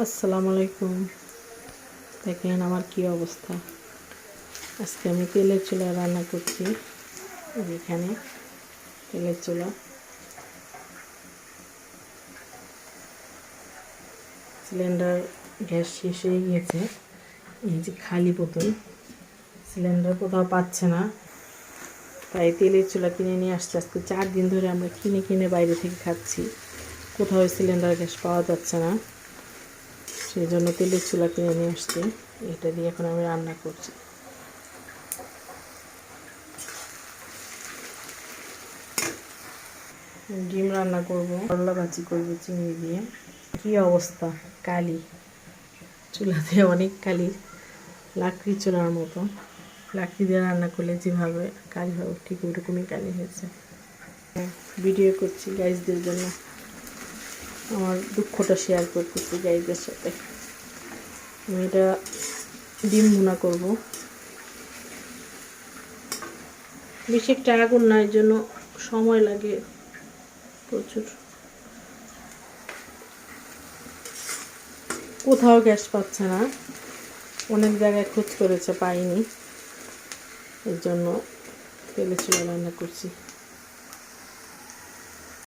আসসালামু আলাইকুম। দেখেন আমার কি অবস্থা। আজকে আমি তেলের চুলা রান্না করছি। এখানে তেলের চুলা, সিলিন্ডার গ্যাস শেষ হয়ে গিয়েছে। এই যে খালি বোতল, সিলিন্ডার কোথাও পাচ্ছে না, তাই তেলের চুলা কিনে নিয়ে আসছে। আজকে 4 দিন ধরে আমরা কিনে কিনে বাইরে থেকে খাচ্ছি, কোথাও সিলিন্ডার গ্যাস পাওয়া যাচ্ছে না। সেই জন্য তেলের চুলা কিনে নিয়ে আসছি। এটা দিয়ে এখন আমি রান্না করছি। ডিম রান্না করব, করলা ভাজি করবো চিংড়ি দিয়ে। কি অবস্থা, কালি চুলাতে, অনেক কালি, লাকড়ি চুলার মতো। লাকড়ি দিয়ে রান্না করলে যেভাবে কালি হয় ঠিক ওইরকমই কালি হয়েছে। ভিডিও করছি গাইজদের জন্য, আমার দুঃখটা শেয়ার করতেছি গাইজদের সাথে। আমি এটা ডিম ভুনা করব। বেশি একটা আগুন না, এর জন্য সময় লাগে প্রচুর। কোথাও গ্যাস পাচ্ছে না, অনেক জায়গায় খোঁজ করেছে, পাইনি। এর জন্য তেলে চুলা রান্না করছি।